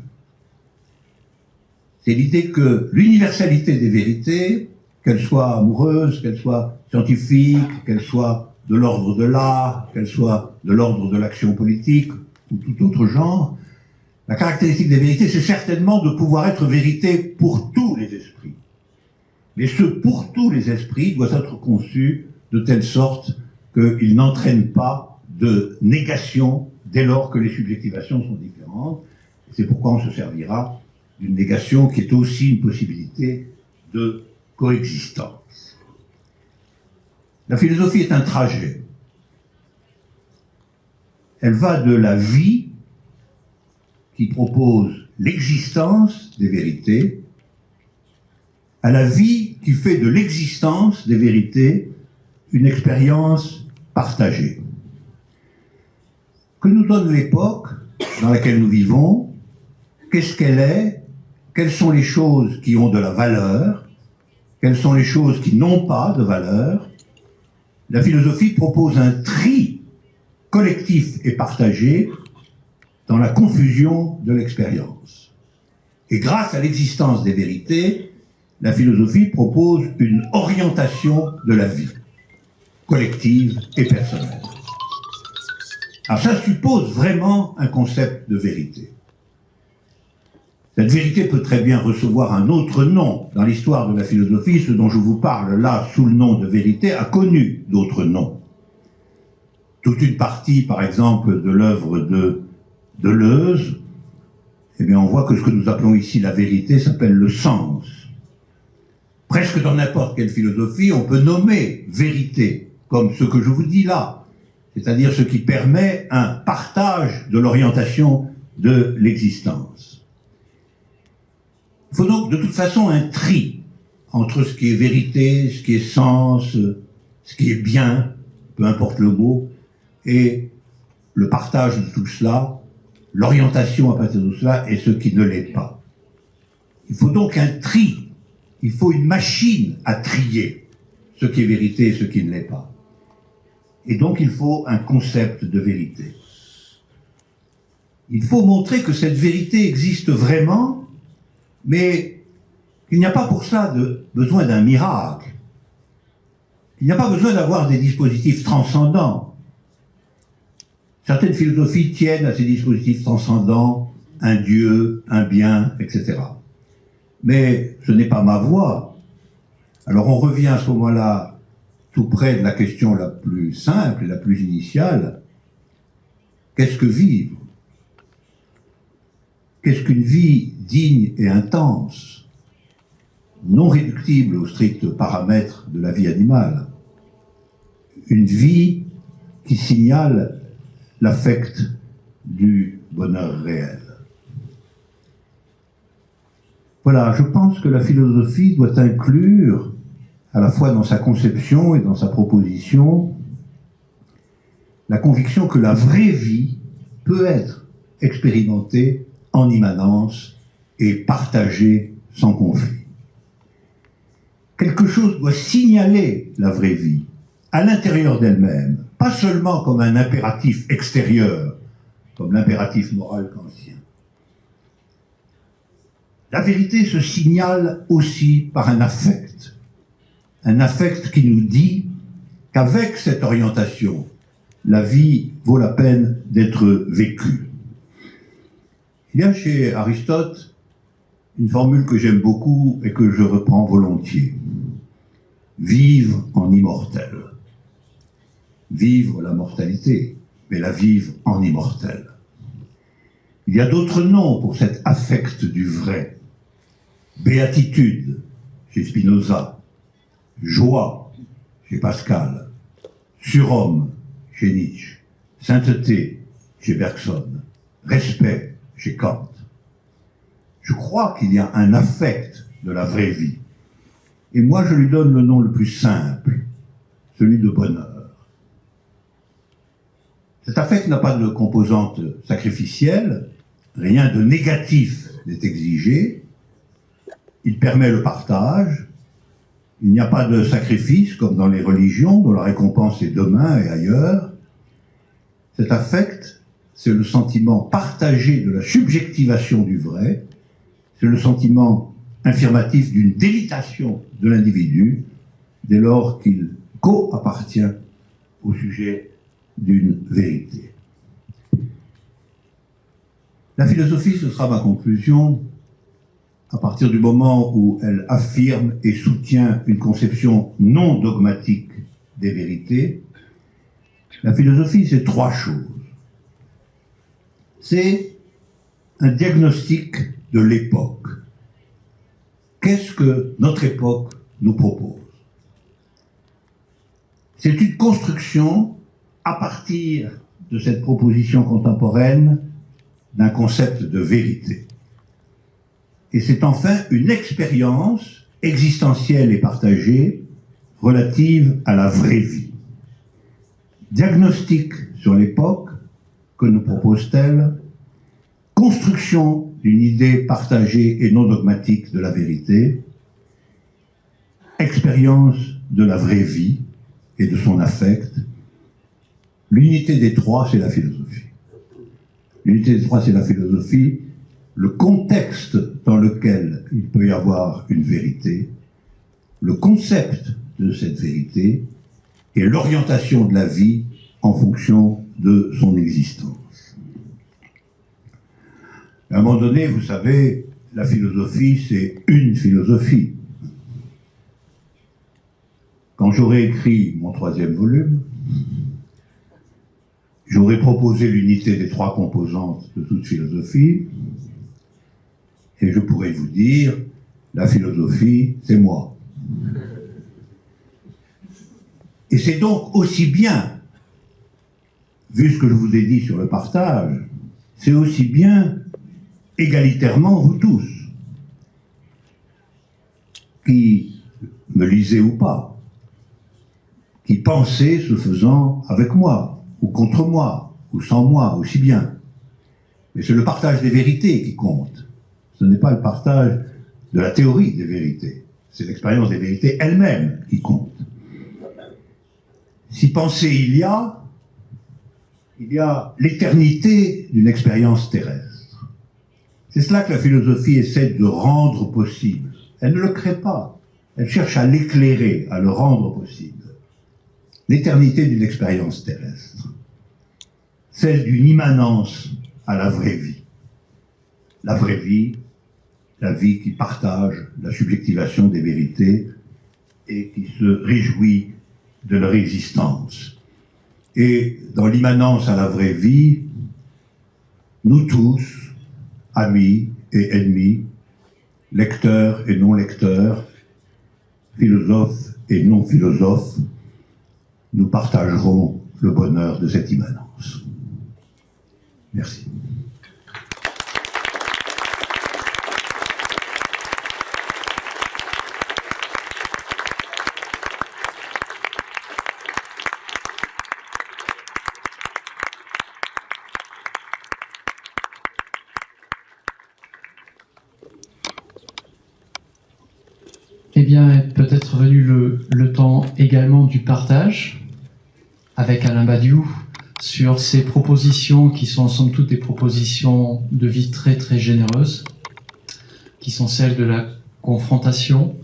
C'est l'idée que l'universalité des vérités, qu'elles soient amoureuses, qu'elles soient scientifiques, qu'elles soient de l'ordre de l'art, qu'elles soient de l'ordre de l'action politique ou tout autre genre, la caractéristique des vérités, c'est certainement de pouvoir être vérité pour tous les esprits. Mais ce pour tous les esprits doit être conçu de telle sorte qu'il n'entraîne pas de négation dès lors que les subjectivations sont différentes. C'est pourquoi on se servira d'une négation qui est aussi une possibilité de coexistence. La philosophie est un trajet. Elle va de la vie qui propose l'existence des vérités à la vie qui fait de l'existence des vérités une expérience partagée. Que nous donne l'époque dans laquelle nous vivons? Qu'est-ce qu'elle est? Quelles sont les choses qui ont de la valeur? Quelles sont les choses qui n'ont pas de valeur? La philosophie propose un tri collectif et partagé dans la confusion de l'expérience. Et grâce à l'existence des vérités, la philosophie propose une orientation de la vie, collective et personnelle. Alors ça suppose vraiment un concept de vérité. Cette vérité peut très bien recevoir un autre nom. Dans l'histoire de la philosophie, ce dont je vous parle là, sous le nom de vérité, a connu d'autres noms. Toute une partie, par exemple, de l'œuvre de Deleuze, eh bien, on voit que ce que nous appelons ici la vérité s'appelle le sens. Presque dans n'importe quelle philosophie, on peut nommer vérité, comme ce que je vous dis là, c'est-à-dire ce qui permet un partage de l'orientation de l'existence. Il faut donc de toute façon un tri entre ce qui est vérité, ce qui est sens, ce qui est bien, peu importe le mot, et le partage de tout cela, l'orientation à partir de cela et ce qui ne l'est pas. Il faut donc un tri, il faut une machine à trier ce qui est vérité et ce qui ne l'est pas. Et donc il faut un concept de vérité. Il faut montrer que cette vérité existe vraiment, mais qu'il n'y a pas pour ça besoin d'un miracle. Il n'y a pas besoin d'avoir des dispositifs transcendants. Certaines philosophies tiennent à ces dispositifs transcendants, un Dieu, un bien, etc. Mais ce n'est pas ma voie. Alors on revient à ce moment-là tout près de la question la plus simple et la plus initiale. Qu'est-ce que vivre? Qu'est-ce qu'une vie digne et intense, non réductible aux stricts paramètres de la vie animale? Une vie qui signale l'affect du bonheur réel. Voilà, je pense que la philosophie doit inclure, à la fois dans sa conception et dans sa proposition, la conviction que la vraie vie peut être expérimentée en immanence et partagée sans conflit. Quelque chose doit signaler la vraie vie à l'intérieur d'elle-même, pas seulement comme un impératif extérieur, comme l'impératif moral kantien. La vérité se signale aussi par un affect qui nous dit qu'avec cette orientation, la vie vaut la peine d'être vécue. Il y a chez Aristote une formule que j'aime beaucoup et que je reprends volontiers. Vivre en immortel. Vivre la mortalité, mais la vivre en immortel. Il y a d'autres noms pour cet affect du vrai. Béatitude, chez Spinoza. Joie, chez Pascal. Surhomme, chez Nietzsche. Sainteté, chez Bergson. Respect, chez Kant. Je crois qu'il y a un affect de la vraie vie. Et moi, je lui donne le nom le plus simple, celui de bonheur. Cet affect n'a pas de composante sacrificielle, rien de négatif n'est exigé, il permet le partage, il n'y a pas de sacrifice comme dans les religions, dont la récompense est demain et ailleurs. Cet affect, c'est le sentiment partagé de la subjectivation du vrai, c'est le sentiment affirmatif d'une délitation de l'individu, dès lors qu'il co-appartient au sujet d'une vérité. La philosophie, ce sera ma conclusion, à partir du moment où elle affirme et soutient une conception non dogmatique des vérités. La philosophie, c'est trois choses. C'est un diagnostic de l'époque. Qu'est-ce que notre époque nous propose? C'est une construction à partir de cette proposition contemporaine d'un concept de vérité. Et c'est enfin une expérience existentielle et partagée relative à la vraie vie. Diagnostic sur l'époque, que nous propose-t-elle? Construction d'une idée partagée et non dogmatique de la vérité. Expérience de la vraie vie et de son affect. L'unité des trois, c'est la philosophie. L'unité des trois, c'est la philosophie. Le contexte dans lequel il peut y avoir une vérité, le concept de cette vérité et l'orientation de la vie en fonction de son existence. À un moment donné, vous savez, la philosophie, c'est une philosophie. Quand j'aurai écrit mon 3e volume, j'aurais proposé l'unité des trois composantes de toute philosophie, et je pourrais vous dire, la philosophie, c'est moi. Et c'est donc aussi bien, vu ce que je vous ai dit sur le partage, c'est aussi bien égalitairement vous tous, qui me lisez ou pas, qui pensez ce faisant avec moi, ou contre moi, ou sans moi, aussi bien. Mais c'est le partage des vérités qui compte. Ce n'est pas le partage de la théorie des vérités. C'est l'expérience des vérités elles-mêmes qui compte. Si penser il y a, il y a l'éternité d'une expérience terrestre. C'est cela que la philosophie essaie de rendre possible. Elle ne le crée pas, elle cherche à l'éclairer, à le rendre possible. L'éternité d'une expérience terrestre, celle d'une immanence à la vraie vie. La vraie vie, la vie qui partage la subjectivation des vérités et qui se réjouit de leur existence. Et dans l'immanence à la vraie vie, nous tous, amis et ennemis, lecteurs et non-lecteurs, philosophes et non-philosophes, nous partagerons le bonheur de cette immanence. Merci. Eh bien, est peut-être venu le temps également du partage avec Alain Badiou sur ces propositions qui sont somme toute des propositions de vie très très généreuses, qui sont celles de la confrontation,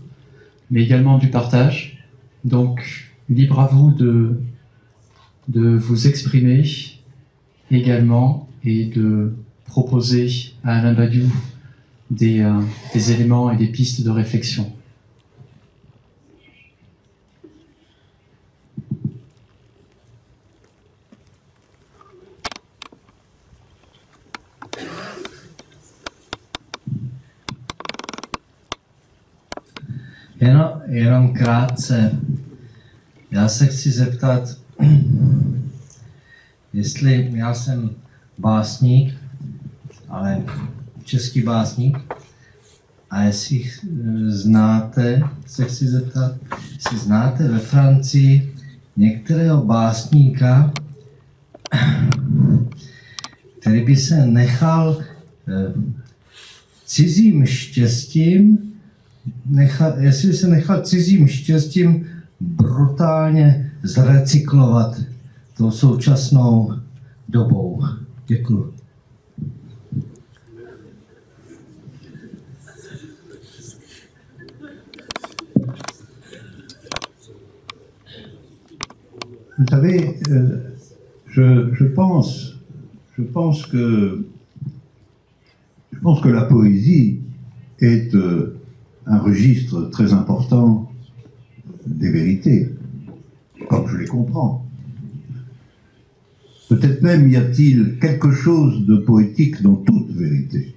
mais également du partage. Donc, libre à vous de vous exprimer également et de proposer à Alain Badiou des éléments et des pistes de réflexion. Jenom krátce. Já se chci zeptat, jestli já jsem básník, ale český básník, a jestli znáte, se chci zeptat, jestli znáte ve Francii některého básníka, který by se nechal cizím štěstím, jestli se nechal cizím štěstím brutálně zrecyklovat tou současnou dobou. Děkuji. Vous savez, je pense que la poésie est un registre très important des vérités, comme je les comprends. Peut-être même y a-t-il quelque chose de poétique dans toute vérité.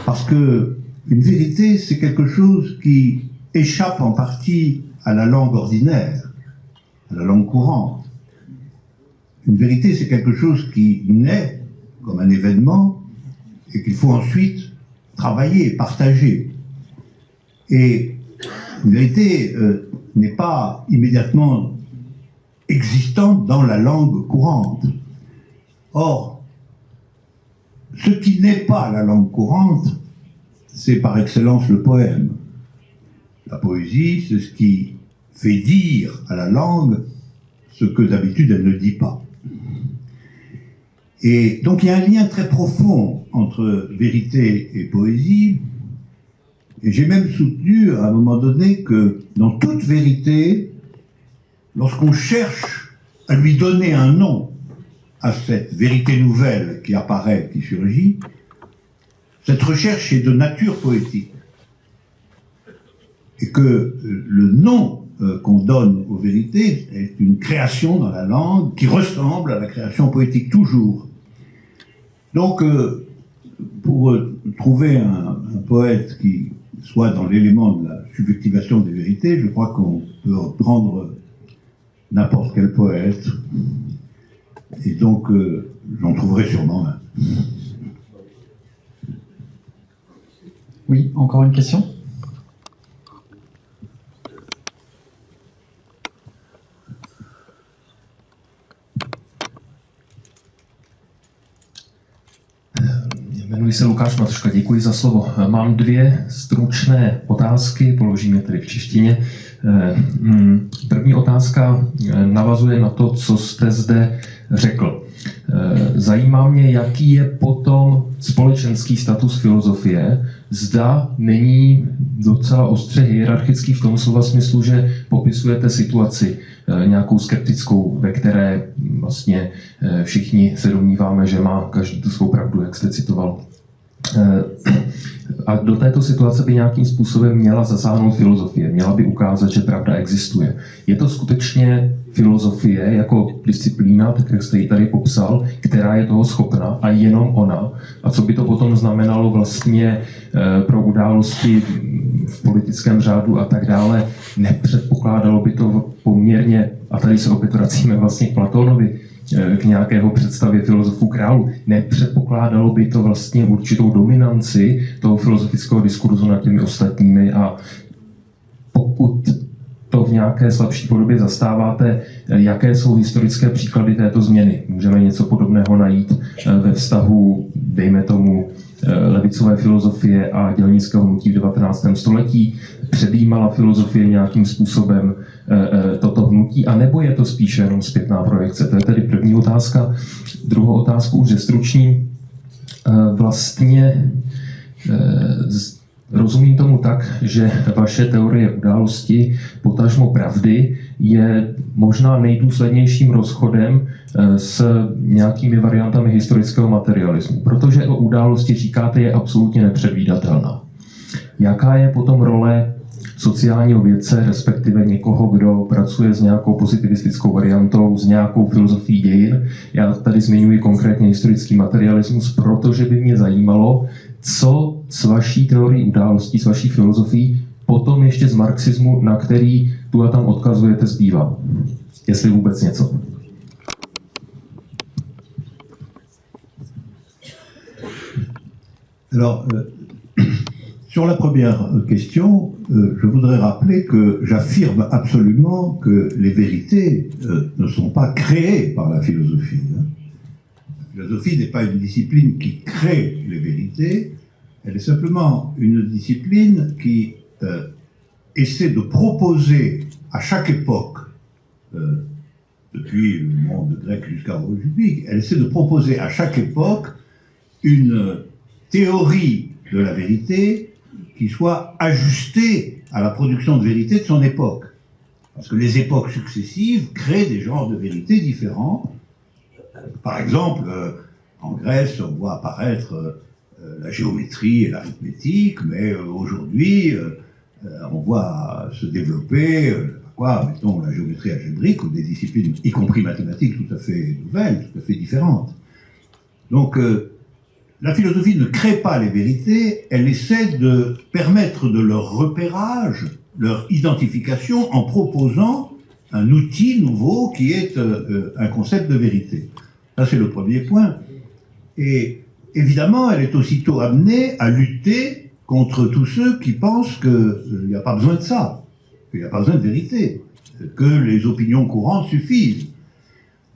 Parce que une vérité, c'est quelque chose qui échappe en partie à la langue ordinaire, à la langue courante. Une vérité, c'est quelque chose qui naît comme un événement et qu'il faut ensuite travailler, partager. Et une vérité n'est pas immédiatement existante dans la langue courante. Or, ce qui n'est pas la langue courante, c'est par excellence le poème. La poésie, c'est ce qui fait dire à la langue ce que d'habitude elle ne dit pas. Et donc il y a un lien très profond entre vérité et poésie. Et j'ai même soutenu à un moment donné que dans toute vérité, lorsqu'on cherche à lui donner un nom à cette vérité nouvelle qui apparaît, qui surgit, cette recherche est de nature poétique. Et que le nom qu'on donne aux vérités est une création dans la langue qui ressemble à la création poétique toujours. Donc, pour trouver un poète qui soit dans l'élément de la subjectivation des vérités, je crois qu'on peut prendre n'importe quel poète. Et donc, j'en trouverai sûrement un. Oui, encore une question ? Jmenuji se Lukáš Matuška, děkuji za slovo. Mám dvě stručné otázky, položím je tedy v češtině. První otázka navazuje na to, co jste zde řekl. Zajímá mě, jaký je potom společenský status filozofie. Zda není docela ostře hierarchický v tom slova smyslu, že popisujete situaci nějakou skeptickou, ve které vlastně všichni se domníváme, že má každý tu svou pravdu, jak jste citoval. A do této situace by nějakým způsobem měla zasáhnout filozofie, měla by ukázat, že pravda existuje. Je to skutečně filozofie jako disciplína, tak jak jste ji tady popsal, která je toho schopna a jenom ona? A co by to potom znamenalo vlastně pro události v politickém řádu a tak dále? Nepředpokládalo by to poměrně, a tady se opět vracíme vlastně k Platónovi, k nějakého představě filozofů králu, nepředpokládalo by to vlastně určitou dominanci toho filozofického diskurzu nad těmi ostatními, a pokud to v nějaké slabší podobě zastáváte, jaké jsou historické příklady této změny? Můžeme něco podobného najít ve vztahu, dejme tomu, levicové filozofie a dělnického hnutí v 19. století? Předjímala filozofie nějakým způsobem toto hnutí, a nebo je to spíše jenom zpětná projekce? To je tedy první otázka. Druhou otázku už zestručním. Vlastně rozumím tomu tak, že vaše teorie události, potažmo pravdy, je možná nejdůslednějším rozchodem s nějakými variantami historického materialismu, protože o události říkáte, je absolutně nepředvídatelná. Jaká je potom role sociálního vědce, respektive někoho, kdo pracuje s nějakou pozitivistickou variantou, s nějakou filozofií dějin? Já tady zmiňuji konkrétně historický materialismus, protože by mě zajímalo, co s vaší teorií událostí, s vaší filozofií, potom ještě z marxismu, na který tu a tam odkazujete, zbývá. Jestli vůbec něco. Alors, sur la première question, je voudrais rappeler que j'affirme absolument que les vérités ne sont pas créées par la philosophie. La philosophie n'est pas une discipline qui crée les vérités, elle est simplement une discipline qui essaie de proposer à chaque époque, depuis le monde grec jusqu'à aujourd'hui, elle essaie de proposer à chaque époque une théorie de la vérité qui soit ajustée à la production de vérité de son époque. Parce que les époques successives créent des genres de vérités différents. Par exemple, en Grèce, on voit apparaître la géométrie et l'arithmétique, mais aujourd'hui, on voit se développer, mettons, la géométrie algébrique ou des disciplines, y compris mathématiques, tout à fait nouvelles, tout à fait différentes. Donc, la philosophie ne crée pas les vérités, elle essaie de permettre de leur repérage, leur identification, en proposant un outil nouveau qui est un concept de vérité. Ça, c'est le premier point. Et évidemment, elle est aussitôt amenée à lutter contre tous ceux qui pensent qu'il n'y a pas besoin de ça, qu'il n'y a pas besoin de vérité, que les opinions courantes suffisent.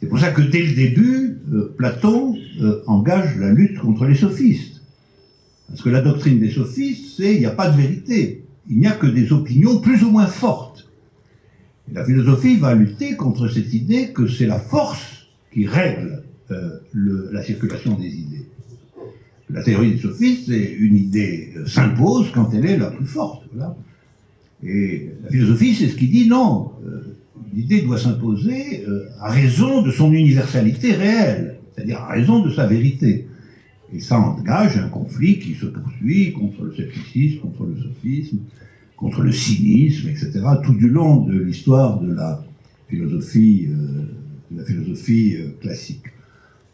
C'est pour ça que dès le début, Platon engage la lutte contre les sophistes. Parce que la doctrine des sophistes, c'est il n'y a pas de vérité, il n'y a que des opinions plus ou moins fortes. Et la philosophie va lutter contre cette idée que c'est la force qui règle la circulation des idées. La théorie des sophistes, c'est une idée s'impose quand elle est la plus forte. Voilà. Et la philosophie, c'est ce qui dit non, l'idée doit s'imposer à raison de son universalité réelle, c'est-à-dire à raison de sa vérité. Et ça engage un conflit qui se poursuit contre le scepticisme, contre le sophisme, contre le cynisme, etc., tout du long de l'histoire de la philosophie classique.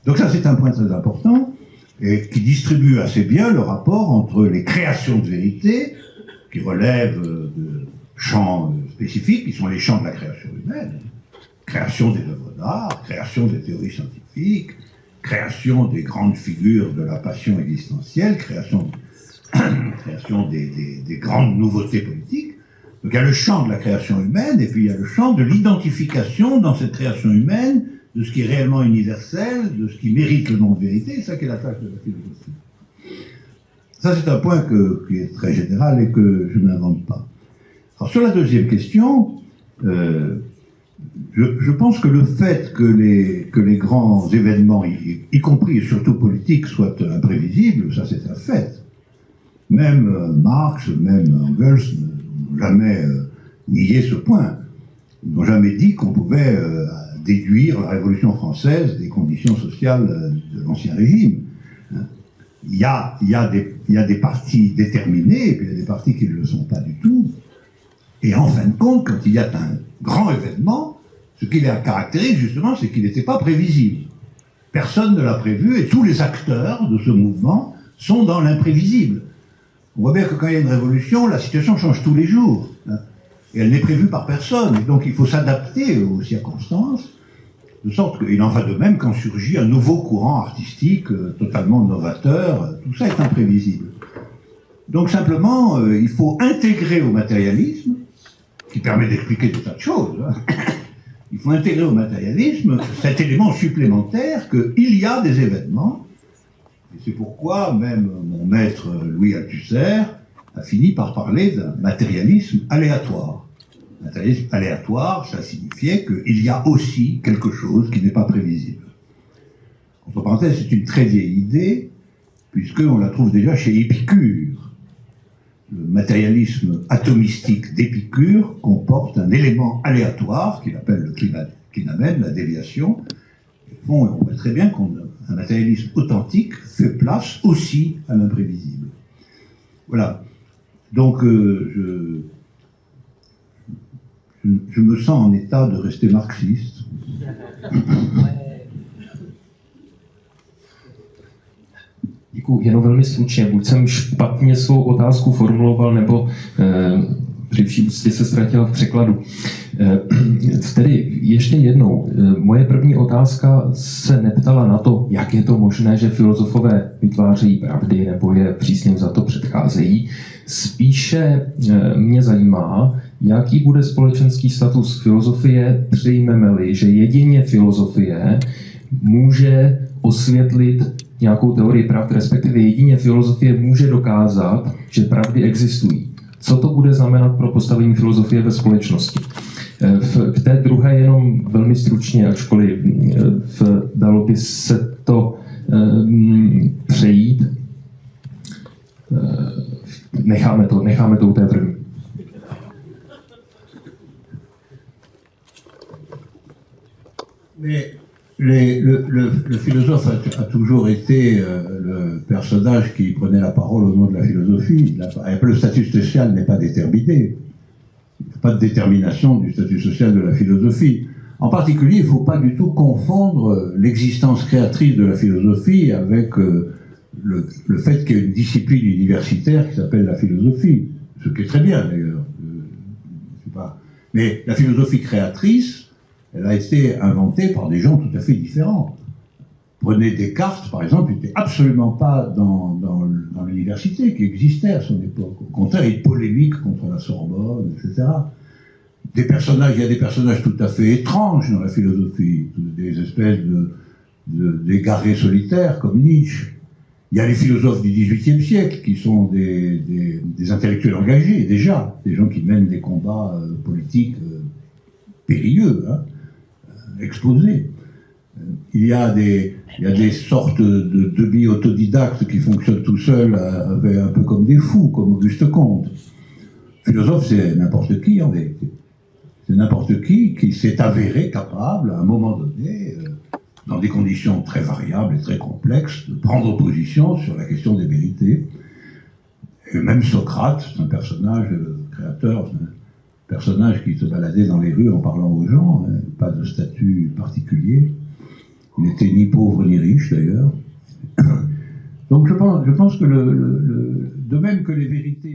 Donc ça, c'est un point très important, et qui distribue assez bien le rapport entre les créations de vérité, qui relèvent de champs spécifiques, qui sont les champs de la création humaine, création des œuvres d'art, création des théories scientifiques, création des grandes figures de la passion existentielle, création des grandes nouveautés politiques. Donc il y a le champ de la création humaine, et puis il y a le champ de l'identification dans cette création humaine de ce qui est réellement universel, de ce qui mérite le nom de vérité, c'est ça qui est la tâche de la philosophie. Ça, c'est un point qui est très général et que je n'invente pas. Alors, sur la deuxième question, je pense que le fait que les grands événements, y compris et surtout politiques, soient imprévisibles, ça c'est un fait. Même Marx, même Engels n'ont jamais nié ce point. Ils n'ont jamais dit qu'on pouvait déduire la Révolution française des conditions sociales de l'Ancien Régime. Il y a des partis déterminés, et puis il y a des partis qui ne le sont pas du tout. Et en fin de compte, quand il y a un grand événement, ce qui les caractérise justement, c'est qu'il n'était pas prévisible. Personne ne l'a prévu, et tous les acteurs de ce mouvement sont dans l'imprévisible. On voit bien que quand il y a une révolution, la situation change tous les jours. Et elle n'est prévue par personne. Et donc il faut s'adapter aux circonstances, de sorte qu'il en va de même quand surgit un nouveau courant artistique totalement novateur. Tout ça est imprévisible. Donc simplement, il faut intégrer au matérialisme, qui permet d'expliquer des tas de choses, il faut intégrer au matérialisme cet élément supplémentaire qu'il y a des événements. Et c'est pourquoi même mon maître Louis Althusser a fini par parler d'un matérialisme aléatoire. Matérialisme aléatoire, ça signifiait qu'il y a aussi quelque chose qui n'est pas prévisible. Entre parenthèses, c'est une très vieille idée, puisqu'on la trouve déjà chez Épicure. Le matérialisme atomistique d'Épicure comporte un élément aléatoire qu'il appelle le clinamen, la déviation. On voit très bien qu'un matérialisme authentique fait place aussi à l'imprévisible. Voilà. Donc, je me sens en état de rester marxiste. Děkuji, jenom velmi stručně. Buď jsem špatně svou otázku formuloval, nebo při vší úctě se ztratil v překladu. Tedy ještě jednou, moje první otázka se neptala na to, jak je to možné, že filozofové vytvářejí pravdy, nebo je přísně za to předcházejí. Spíše mě zajímá, jaký bude společenský status filozofie, přijmeme-li, že jedině filozofie může osvětlit nějakou teorii pravd, respektive jedině filozofie může dokázat, že pravdy existují. Co to bude znamenat pro postavení filozofie ve společnosti? K té druhé jenom velmi stručně, ačkoliv dalo by se to přejít. Necháme to u té první. Mais le philosophe a toujours été le personnage qui prenait la parole au nom de la philosophie. Le statut social n'est pas déterminé. Il n'y a pas de détermination du statut social de la philosophie. En particulier, il ne faut pas du tout confondre l'existence créatrice de la philosophie avec le fait qu'il y ait une discipline universitaire qui s'appelle la philosophie. Ce qui est très bien d'ailleurs. Mais la philosophie créatrice, elle a été inventée par des gens tout à fait différents. Prenez Descartes, par exemple, il n'était absolument pas dans l'université qui existait à son époque. Au contraire, il polémique contre la Sorbonne, etc. Il y a des personnages tout à fait étranges dans la philosophie, des espèces d'égarés solitaires comme Nietzsche. Il y a les philosophes du XVIIIe siècle qui sont des intellectuels engagés, déjà, des gens qui mènent des combats politiques périlleux, exposés. Il y a des sortes de demi-autodidactes qui fonctionnent tout seuls, un peu comme des fous, comme Auguste Comte. Philosophe, c'est n'importe qui en vérité. C'est n'importe qui s'est avéré capable, à un moment donné, dans des conditions très variables et très complexes, de prendre position sur la question des vérités. Et même Socrate, c'est un personnage créateur, c'est un personnage qui se baladait dans les rues en parlant aux gens, pas de statut particulier. Il n'était ni pauvre ni riche d'ailleurs. Donc je pense que de même que les vérités